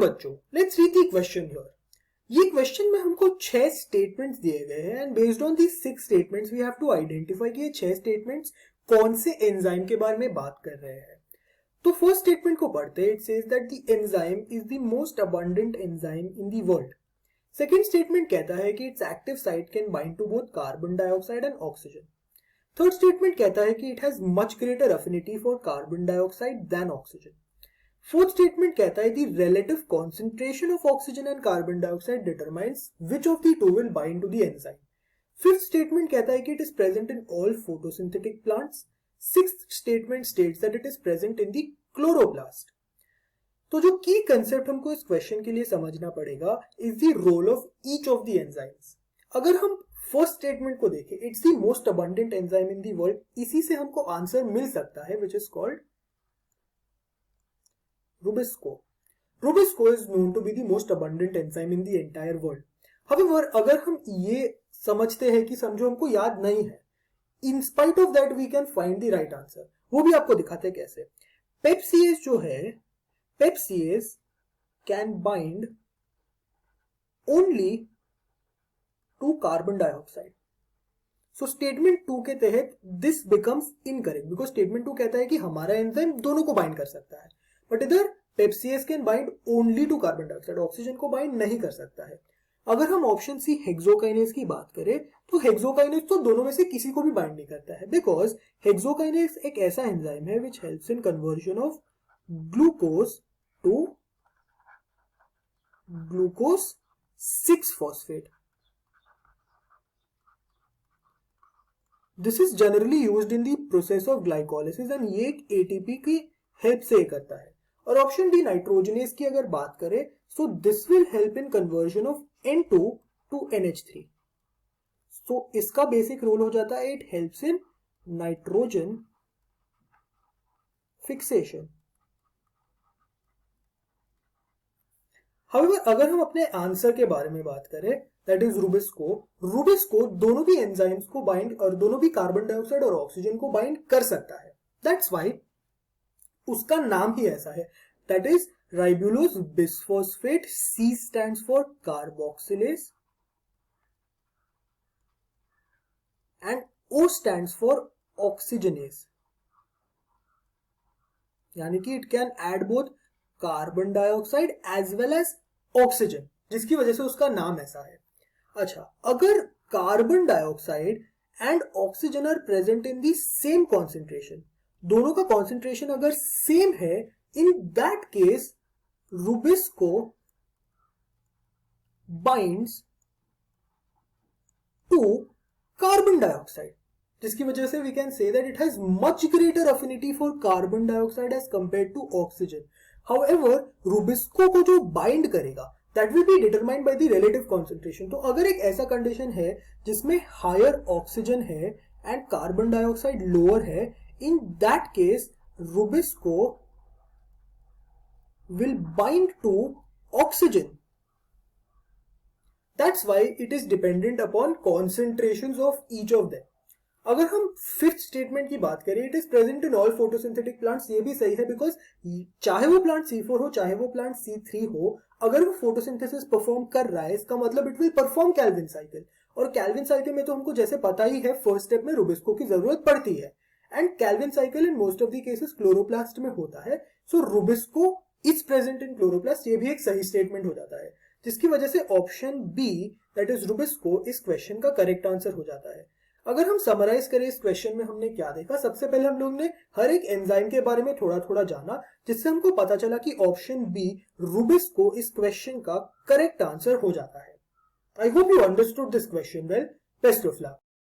बच्चों, let's read the question here. ये question में हमको 6 स्टेटमेंट्स दिए गए हैं and based on these 6 statements we have to identify कि ये 6 स्टेटमेंट्स कौन से एंजाइम के बारे में बात कर रहे हैं। तो फर्स्ट स्टेटमेंट को पढ़ते हैं। It says that the enzyme is the most abundant enzyme in the world. Second statement कहता है कि it's active site can bind to both carbon dioxide and oxygen. Third statement कहता है कि it has much greater affinity for carbon dioxide than oxygen. Fourth statement कहता है the relative concentration of oxygen and carbon dioxide determines which of the two will bind to the enzyme. Fifth statement कहता है कि it is present in all photosynthetic plants. Sixth statement states that it is present in the chloroplast. तो जो की concept हमको इस question के लिए समझना पड़ेगा is the role of each of the enzymes. अगर हम फर्स्ट स्टेटमेंट को देखें, it's the most abundant enzyme in the world, इसी से हमको आंसर मिल सकता है which is called Rubisco. Rubisco is known to be the most abundant enzyme in the entire world. However, अगर हम ये समझते हैं कि समझो हमको याद नहीं है, in spite of that we can find the right answer. वो भी आपको दिखाते हैं कैसे। Pepsiase जो है, Pepsiase can bind only to carbon dioxide. So statement 2 के तहत this becomes incorrect because statement 2 कहता है कि हमारा एंजाइम दोनों को बाइंड कर सकता है, बट इधर पेप्सियस can bind only to carbon dioxide, oxygen को बाइंड नहीं कर सकता है। अगर हम ऑप्शन सी हेक्सोकाइनेज की बात करें तो हेक्सोकाइनेज तो दोनों में से किसी को भी बाइंड नहीं करता है, बिकॉज हेक्सोकाइनेज एक ऐसा एंजाइम है which helps in conversion of glucose to glucose 6 phosphate. This is generally used in the process of glycolysis and ये एक एटीपी की हेल्प से करता है। और ऑप्शन डी नाइट्रोजनेज की अगर बात करें so this will help in conversion of N2 to NH3। So इसका बेसिक रोल हो जाता है it helps in nitrogen fixation. However अगर हम अपने आंसर के बारे में बात करें दैट इज Rubisco, Rubisco दोनों भी एंजाइम्स को बाइंड और दोनों भी कार्बन डाइऑक्साइड और ऑक्सीजन को बाइंड कर सकता है। दैट्स वाई उसका नाम ही ऐसा है, that is ribulose bisphosphate. C stands for carboxylase and O stands for oxygenase, यानी कि it can add both carbon dioxide as well as oxygen, जिसकी वजह से उसका नाम ऐसा है। अच्छा, अगर carbon dioxide and oxygen are present in the same concentration, दोनों का कॉन्सेंट्रेशन अगर सेम है, in that case Rubisco binds to carbon dioxide, जिसकी वजह से we can say that it has much greater affinity for carbon dioxide as compared to oxygen. However, Rubisco को जो bind करेगा that will be determined by the relative concentration. तो अगर एक ऐसा कंडीशन है जिसमें higher oxygen है and carbon dioxide lower है, in that case Rubisco will bind to oxygen. That's why it is dependent upon concentrations of each of them. अगर हम फिफ्थ स्टेटमेंट की बात करें, it is present in all photosynthetic plants, ये भी सही है बिकॉज चाहे वो प्लांट C4 हो चाहे वो प्लांट C3 हो, अगर वो फोटोसिंथेसिस परफॉर्म कर रहा है इसका मतलब it will perform Calvin cycle. और कैल्विन साइकिल में तो हमको जैसे पता ही है फर्स्ट स्टेप में Rubisco की जरूरत पड़ती है and Calvin cycle in most of the cases chloroplast में होता है। सो Rubisco is present in chloroplast, ये भी एक सही स्टेटमेंट हो जाता है, जिसकी वजह से option B that is Rubisco इस क्वेश्चन का करेक्ट आंसर हो जाता है। अगर हम समराइज करें इस क्वेश्चन में हमने क्या देखा, सबसे पहले हम लोग ने हर एक एंजाइम के बारे में थोड़ा थोड़ा जाना, जिससे हमको पता चला कि ऑप्शन बी Rubisco इस क्वेश्चन का करेक्ट आंसर हो जाता है। I hope you understood this question well. Best of luck.